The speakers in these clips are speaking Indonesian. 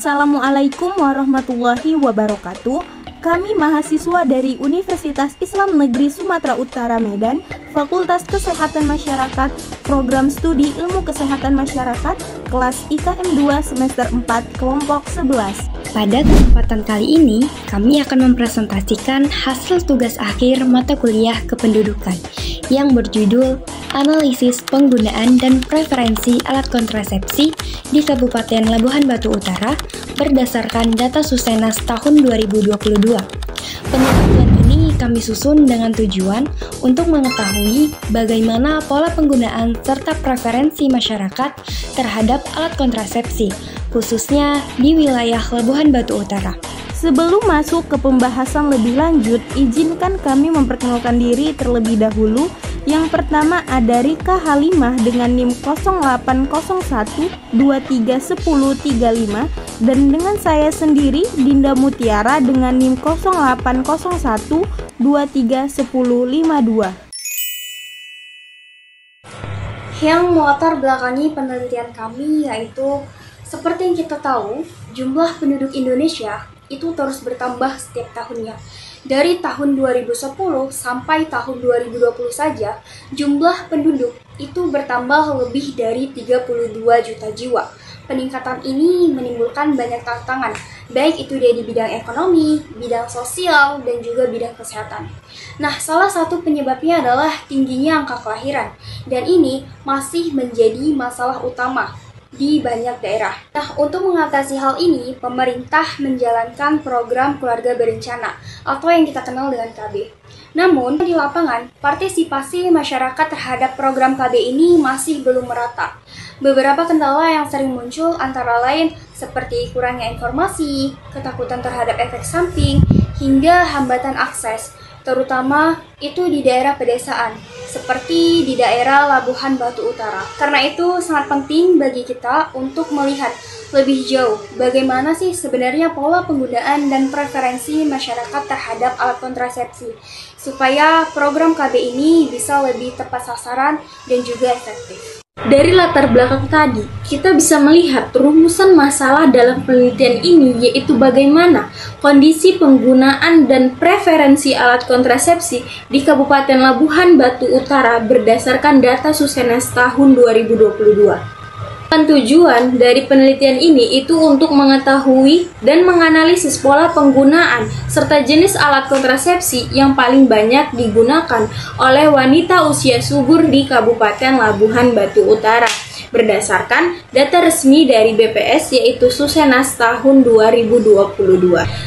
Assalamualaikum warahmatullahi wabarakatuh. Kami mahasiswa dari Universitas Islam Negeri Sumatera Utara Medan, Fakultas Kesehatan Masyarakat, Program Studi Ilmu Kesehatan Masyarakat, kelas IKM 2 semester 4, kelompok 11. Pada kesempatan kali ini, kami akan mempresentasikan hasil tugas akhir mata kuliah kependudukan yang berjudul Analisis Penggunaan dan Preferensi Alat Kontrasepsi di Kabupaten Labuhan Batu Utara berdasarkan data Susenas tahun 2022. Penelitian ini kami susun dengan tujuan untuk mengetahui bagaimana pola penggunaan serta preferensi masyarakat terhadap alat kontrasepsi, khususnya di wilayah Labuhan Batu Utara. Sebelum masuk ke pembahasan lebih lanjut, izinkan kami memperkenalkan diri terlebih dahulu. Yang pertama ada Rika Halimah dengan NIM 0801231035 dan dengan saya sendiri Dinda Mutiara dengan NIM 0801231052. Yang melatar belakangi penelitian kami yaitu seperti yang kita tahu, jumlah penduduk Indonesia itu terus bertambah setiap tahunnya. Dari tahun 2010 sampai tahun 2020 saja, jumlah penduduk itu bertambah lebih dari 32 juta jiwa. Peningkatan ini menimbulkan banyak tantangan, baik itu di bidang ekonomi, bidang sosial, dan juga bidang kesehatan. Nah, salah satu penyebabnya adalah tingginya angka kelahiran, dan ini masih menjadi masalah utama di banyak daerah. Nah, untuk mengatasi hal ini, pemerintah menjalankan program keluarga berencana atau yang kita kenal dengan KB. Namun, di lapangan, partisipasi masyarakat terhadap program KB ini masih belum merata. Beberapa kendala yang sering muncul antara lain seperti kurangnya informasi, ketakutan terhadap efek samping, hingga hambatan akses, terutama itu di daerah pedesaan, seperti di daerah Labuhan Batu Utara. Karena itu sangat penting bagi kita untuk melihat lebih jauh bagaimana sih sebenarnya pola penggunaan dan preferensi masyarakat terhadap alat kontrasepsi, supaya program KB ini bisa lebih tepat sasaran dan juga efektif. Dari latar belakang tadi, kita bisa melihat rumusan masalah dalam penelitian ini, yaitu bagaimana kondisi penggunaan dan preferensi alat kontrasepsi di Kabupaten Labuhan Batu Utara berdasarkan data Susenas tahun 2022. Tujuan dari penelitian ini itu untuk mengetahui dan menganalisis pola penggunaan serta jenis alat kontrasepsi yang paling banyak digunakan oleh wanita usia subur di Kabupaten Labuhan Batu Utara berdasarkan data resmi dari BPS yaitu Susenas tahun 2022.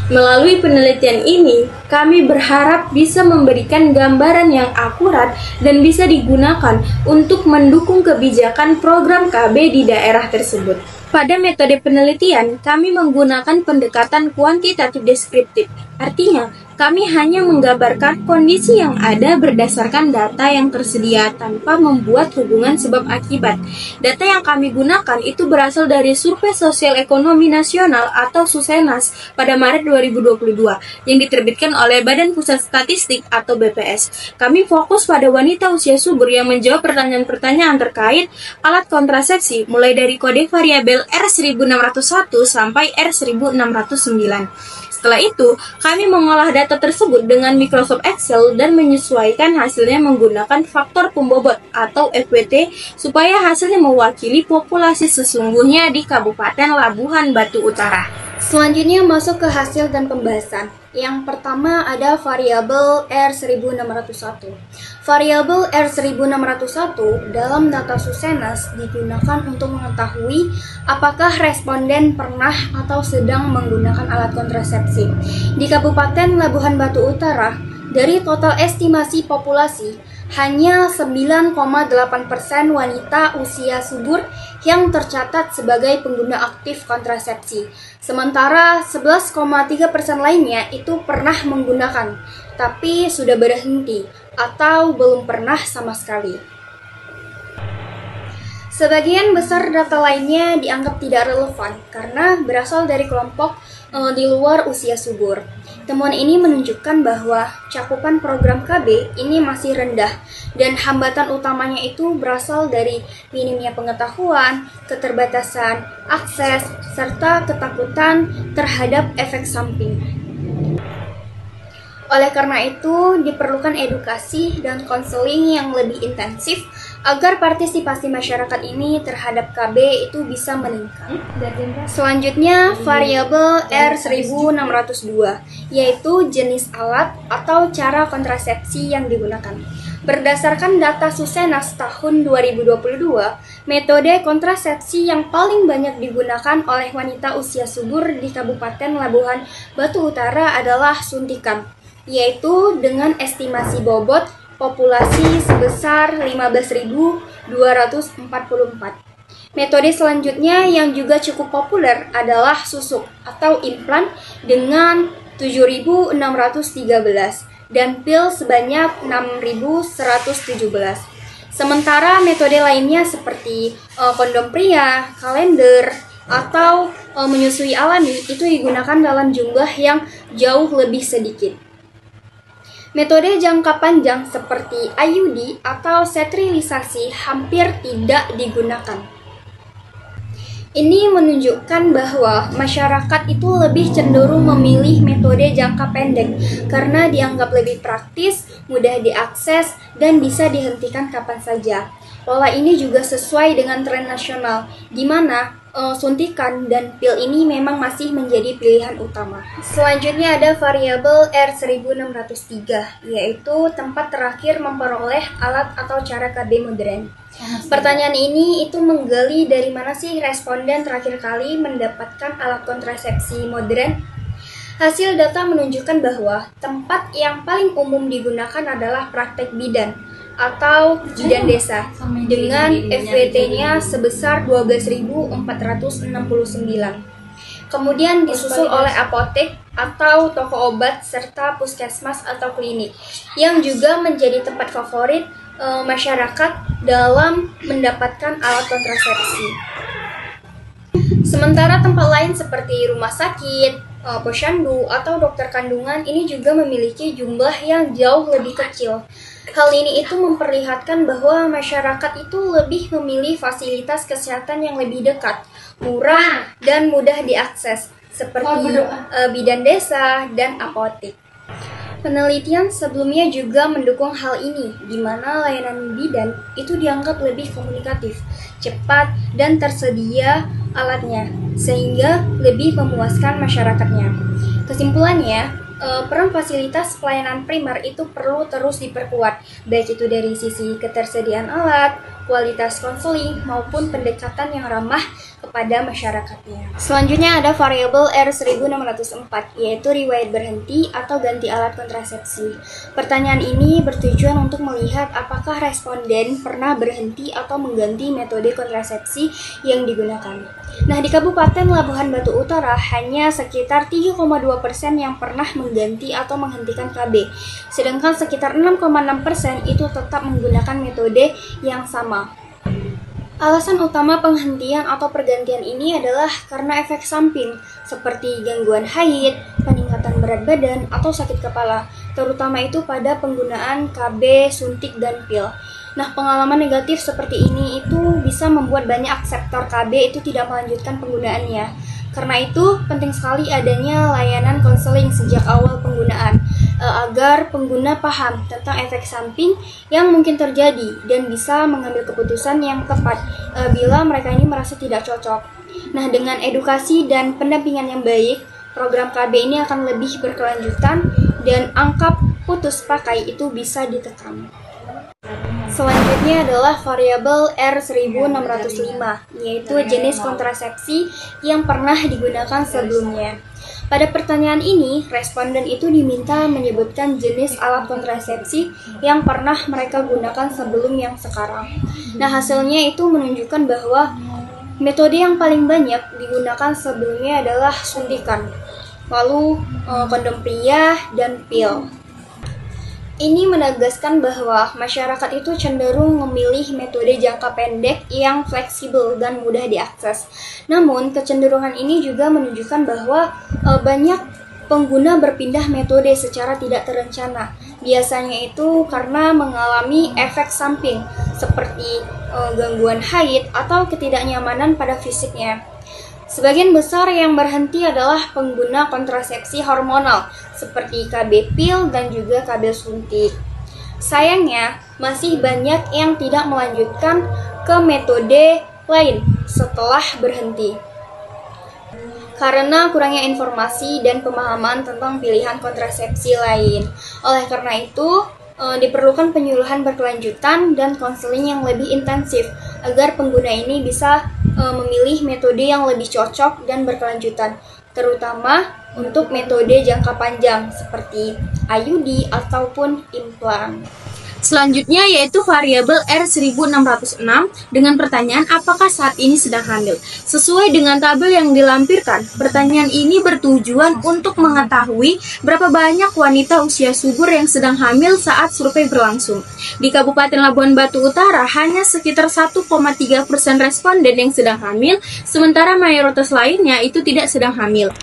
Melalui penelitian ini, kami berharap bisa memberikan gambaran yang akurat dan bisa digunakan untuk mendukung kebijakan program KB di daerah tersebut. Pada metode penelitian, kami menggunakan pendekatan kuantitatif deskriptif. Artinya, kami hanya menggambarkan kondisi yang ada berdasarkan data yang tersedia tanpa membuat hubungan sebab akibat. Data yang kami gunakan itu berasal dari Survei Sosial Ekonomi Nasional atau Susenas pada Maret 2022 yang diterbitkan oleh Badan Pusat Statistik atau BPS. Kami fokus pada wanita usia subur yang menjawab pertanyaan-pertanyaan terkait alat kontrasepsi mulai dari kode variabel R1601 sampai R1609. Setelah itu, kami mengolah data tersebut dengan Microsoft Excel dan menyesuaikan hasilnya menggunakan faktor pembobot atau FWT supaya hasilnya mewakili populasi sesungguhnya di Kabupaten Labuhan Batu Utara. Selanjutnya masuk ke hasil dan pembahasan. Yang pertama ada variabel R1601. Variabel R1601 dalam data Susenas digunakan untuk mengetahui apakah responden pernah atau sedang menggunakan alat kontrasepsi. Di Kabupaten Labuhan Batu Utara, dari total estimasi populasi, hanya 9,8% wanita usia subur yang tercatat sebagai pengguna aktif kontrasepsi. Sementara 11,3% lainnya itu pernah menggunakan, tapi sudah berhenti atau belum pernah sama sekali. Sebagian besar data lainnya dianggap tidak relevan karena berasal dari kelompok di luar usia subur. Temuan ini menunjukkan bahwa cakupan program KB ini masih rendah dan hambatan utamanya itu berasal dari minimnya pengetahuan, keterbatasan akses, serta ketakutan terhadap efek samping. Oleh karena itu, diperlukan edukasi dan konseling yang lebih intensif agar partisipasi masyarakat ini terhadap KB itu bisa meningkat. Selanjutnya, variabel R1602, yaitu jenis alat atau cara kontrasepsi yang digunakan. Berdasarkan data Susenas tahun 2022, metode kontrasepsi yang paling banyak digunakan oleh wanita usia subur di Kabupaten Labuhan Batu Utara adalah suntikan, yaitu dengan estimasi bobot populasi sebesar 15.244. Metode selanjutnya yang juga cukup populer adalah susuk atau implan dengan 7.613 dan pil sebanyak 6.117. Sementara metode lainnya seperti kondom pria, kalender, atau menyusui alami itu digunakan dalam jumlah yang jauh lebih sedikit. Metode jangka panjang seperti IUD atau sterilisasi hampir tidak digunakan. Ini menunjukkan bahwa masyarakat itu lebih cenderung memilih metode jangka pendek karena dianggap lebih praktis, mudah diakses, dan bisa dihentikan kapan saja. Pola ini juga sesuai dengan tren nasional, di mana suntikan dan pil ini memang masih menjadi pilihan utama. Selanjutnya ada variabel R1603, yaitu tempat terakhir memperoleh alat atau cara KB modern. Pertanyaan ini itu menggali dari mana sih responden terakhir kali mendapatkan alat kontrasepsi modern. Hasil data menunjukkan bahwa tempat yang paling umum digunakan adalah praktek bidan atau bidan desa dengan FWT-nya sebesar 12.469. Kemudian disusul oleh apotek atau toko obat serta puskesmas atau klinik yang juga menjadi tempat favorit masyarakat dalam mendapatkan alat kontrasepsi. Sementara tempat lain seperti rumah sakit, posyandu, atau dokter kandungan ini juga memiliki jumlah yang jauh lebih kecil. Hal ini itu memperlihatkan bahwa masyarakat itu lebih memilih fasilitas kesehatan yang lebih dekat, murah, dan mudah diakses, seperti bidan desa dan apotek. Penelitian sebelumnya juga mendukung hal ini, di mana layanan bidan itu dianggap lebih komunikatif, cepat, dan tersedia alatnya, sehingga lebih memuaskan masyarakatnya. Kesimpulannya, peran fasilitas pelayanan primer itu perlu terus diperkuat, baik itu dari sisi ketersediaan alat, kualitas konseling, maupun pendekatan yang ramah kepada masyarakatnya. Selanjutnya ada variabel R1604, yaitu riwayat berhenti atau ganti alat kontrasepsi. Pertanyaan ini bertujuan untuk melihat apakah responden pernah berhenti atau mengganti metode kontrasepsi yang digunakan. Nah, di Kabupaten Labuhan Batu Utara hanya sekitar 3,2% yang pernah mengganti atau menghentikan KB, sedangkan sekitar 6,6% itu tetap menggunakan metode yang sama. Alasan utama penghentian atau pergantian ini adalah karena efek samping seperti gangguan haid, peningkatan berat badan, atau sakit kepala, terutama itu pada penggunaan KB, suntik, dan pil. Nah, pengalaman negatif seperti ini itu bisa membuat banyak akseptor KB itu tidak melanjutkan penggunaannya. Karena itu, penting sekali adanya layanan konseling sejak awal penggunaan agar pengguna paham tentang efek samping yang mungkin terjadi dan bisa mengambil keputusan yang tepat bila mereka ini merasa tidak cocok. Nah, dengan edukasi dan pendampingan yang baik, program KB ini akan lebih berkelanjutan dan angka putus pakai itu bisa ditekan. Selanjutnya adalah variabel R1605, yaitu jenis kontrasepsi yang pernah digunakan sebelumnya. Pada pertanyaan ini, responden itu diminta menyebutkan jenis alat kontrasepsi yang pernah mereka gunakan sebelum yang sekarang. Nah, hasilnya itu menunjukkan bahwa metode yang paling banyak digunakan sebelumnya adalah suntikan, lalu kondom pria, dan pil. Ini menegaskan bahwa masyarakat itu cenderung memilih metode jangka pendek yang fleksibel dan mudah diakses. Namun, kecenderungan ini juga menunjukkan bahwa banyak pengguna berpindah metode secara tidak terencana. Biasanya itu karena mengalami efek samping seperti gangguan haid atau ketidaknyamanan pada fisiknya. Sebagian besar yang berhenti adalah pengguna kontrasepsi hormonal seperti KB pil dan juga KB suntik. Sayangnya, masih banyak yang tidak melanjutkan ke metode lain setelah berhenti karena kurangnya informasi dan pemahaman tentang pilihan kontrasepsi lain. Oleh karena itu, diperlukan penyuluhan berkelanjutan dan konseling yang lebih intensif agar pengguna ini bisa memilih metode yang lebih cocok dan berkelanjutan, terutama untuk metode jangka panjang seperti IUD ataupun implan. Selanjutnya yaitu variabel R1606 dengan pertanyaan apakah saat ini sedang hamil. Sesuai dengan tabel yang dilampirkan, pertanyaan ini bertujuan untuk mengetahui berapa banyak wanita usia subur yang sedang hamil saat survei berlangsung. Di Kabupaten Labuhan Batu Utara, hanya sekitar 1,3% responden yang sedang hamil, sementara mayoritas lainnya itu tidak sedang hamil.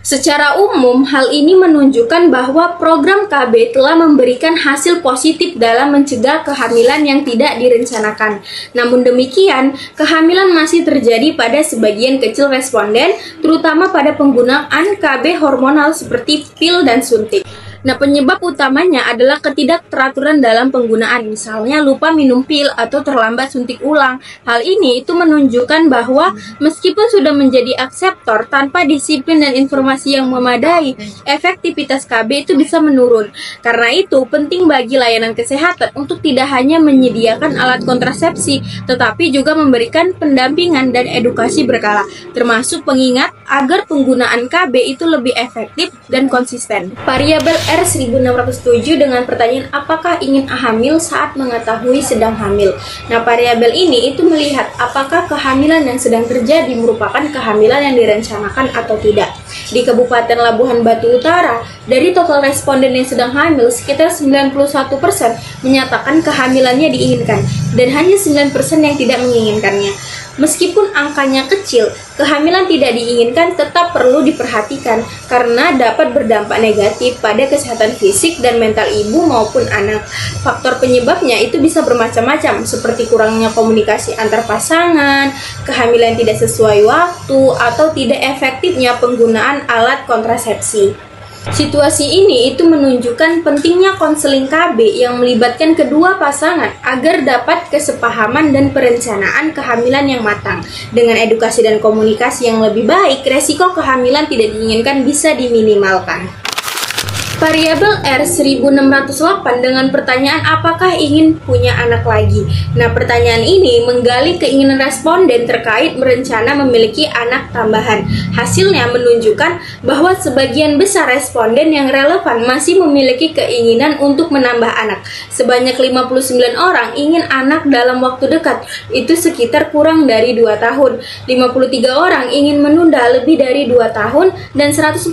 Secara umum, hal ini menunjukkan bahwa program KB telah memberikan hasil positif dalam mencegah kehamilan yang tidak direncanakan. Namun demikian, kehamilan masih terjadi pada sebagian kecil responden, terutama pada penggunaan KB hormonal seperti pil dan suntik. Nah, penyebab utamanya adalah ketidakteraturan dalam penggunaan, misalnya lupa minum pil atau terlambat suntik ulang. Hal ini itu menunjukkan bahwa meskipun sudah menjadi akseptor, tanpa disiplin dan informasi yang memadai, efektivitas KB itu bisa menurun. Karena itu, penting bagi layanan kesehatan untuk tidak hanya menyediakan alat kontrasepsi, tetapi juga memberikan pendampingan dan edukasi berkala, termasuk pengingat agar penggunaan KB itu lebih efektif dan konsisten. Variabel R1607 dengan pertanyaan apakah ingin hamil saat mengetahui sedang hamil. Nah, variabel ini itu melihat apakah kehamilan yang sedang terjadi merupakan kehamilan yang direncanakan atau tidak. Di Kabupaten Labuhan Batu Utara, dari total responden yang sedang hamil, sekitar 91% menyatakan kehamilannya diinginkan dan hanya 9% yang tidak menginginkannya. Meskipun angkanya kecil, kehamilan tidak diinginkan tetap perlu diperhatikan karena dapat berdampak negatif pada kesehatan fisik dan mental ibu maupun anak. Faktor penyebabnya itu bisa bermacam-macam seperti kurangnya komunikasi antar pasangan, kehamilan tidak sesuai waktu, atau tidak efektifnya penggunaan alat kontrasepsi. Situasi ini itu menunjukkan pentingnya konseling KB yang melibatkan kedua pasangan agar dapat kesepahaman dan perencanaan kehamilan yang matang. Dengan edukasi dan komunikasi yang lebih baik, resiko kehamilan tidak diinginkan bisa diminimalkan. Variabel R1608 dengan pertanyaan apakah ingin punya anak lagi. Nah, pertanyaan ini menggali keinginan responden terkait berencana memiliki anak tambahan. Hasilnya menunjukkan bahwa sebagian besar responden yang relevan masih memiliki keinginan untuk menambah anak. Sebanyak 59 orang ingin anak dalam waktu dekat, itu sekitar kurang dari 2 tahun. 53 orang ingin menunda lebih dari 2 tahun, dan 146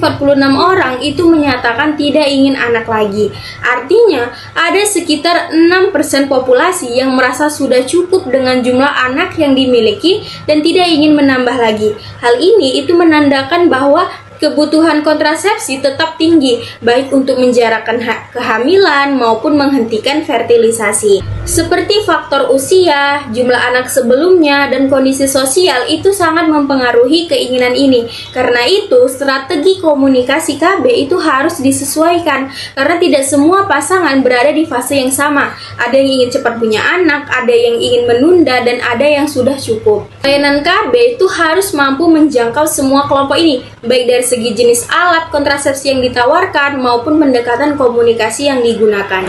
orang itu menyatakan tidak ingin anak lagi. Artinya, ada sekitar 6% populasi yang merasa sudah cukup dengan jumlah anak yang dimiliki dan tidak ingin menambah lagi. Hal ini itu menandakan bahwa kebutuhan kontrasepsi tetap tinggi, baik untuk menjarakkan kehamilan maupun menghentikan fertilisasi. Seperti faktor usia, jumlah anak sebelumnya, dan kondisi sosial itu sangat mempengaruhi keinginan ini. Karena itu, strategi komunikasi KB itu harus disesuaikan, karena tidak semua pasangan berada di fase yang sama. Ada yang ingin cepat punya anak, ada yang ingin menunda, dan ada yang sudah cukup. Layanan KB itu harus mampu menjangkau semua kelompok ini, baik dari segi jenis alat kontrasepsi yang ditawarkan maupun pendekatan komunikasi yang digunakan.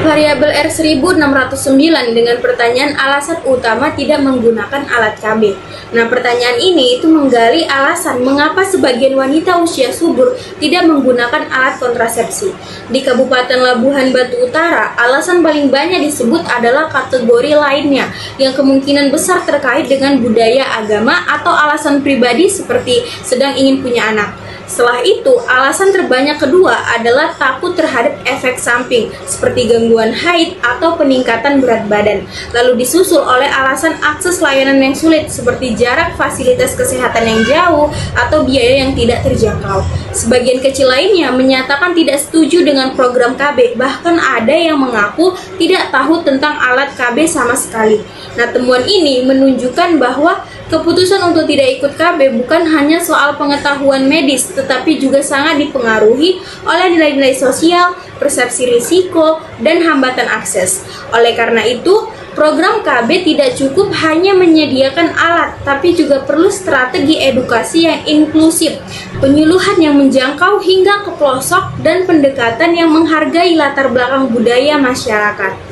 Variabel R1609 dengan pertanyaan alasan utama tidak menggunakan alat KB. Nah, pertanyaan ini itu menggali alasan mengapa sebagian wanita usia subur tidak menggunakan alat kontrasepsi. Di Kabupaten Labuhan Batu Utara, alasan paling banyak disebut adalah kategori lainnya yang kemungkinan besar terkait dengan budaya, agama, atau alasan pribadi seperti sedang ingin punya anak. Setelah itu, alasan terbanyak kedua adalah takut terhadap efek samping seperti gangguan haid atau peningkatan berat badan. Lalu disusul oleh alasan akses layanan yang sulit seperti jarak fasilitas kesehatan yang jauh atau biaya yang tidak terjangkau. Sebagian kecil lainnya menyatakan tidak setuju dengan program KB, bahkan ada yang mengaku tidak tahu tentang alat KB sama sekali. Nah, temuan ini menunjukkan bahwa keputusan untuk tidak ikut KB bukan hanya soal pengetahuan medis, tetapi juga sangat dipengaruhi oleh nilai-nilai sosial, persepsi risiko, dan hambatan akses. Oleh karena itu, program KB tidak cukup hanya menyediakan alat, tapi juga perlu strategi edukasi yang inklusif, penyuluhan yang menjangkau hingga ke pelosok, dan pendekatan yang menghargai latar belakang budaya masyarakat.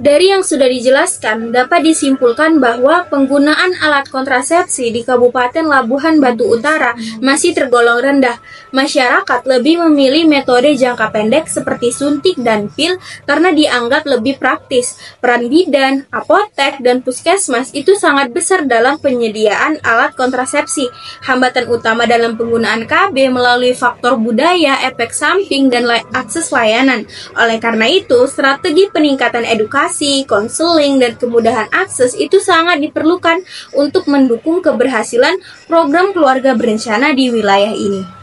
Dari yang sudah dijelaskan, dapat disimpulkan bahwa penggunaan alat kontrasepsi di Kabupaten Labuhan Batu Utara masih tergolong rendah. Masyarakat lebih memilih metode jangka pendek seperti suntik dan pil karena dianggap lebih praktis. Peran bidan, apotek, dan puskesmas itu sangat besar dalam penyediaan alat kontrasepsi. Hambatan utama dalam penggunaan KB melalui faktor budaya, efek samping, dan akses layanan. Oleh karena itu, strategi peningkatan edukasi, konseling, dan kemudahan akses itu sangat diperlukan untuk mendukung keberhasilan program keluarga berencana di wilayah ini.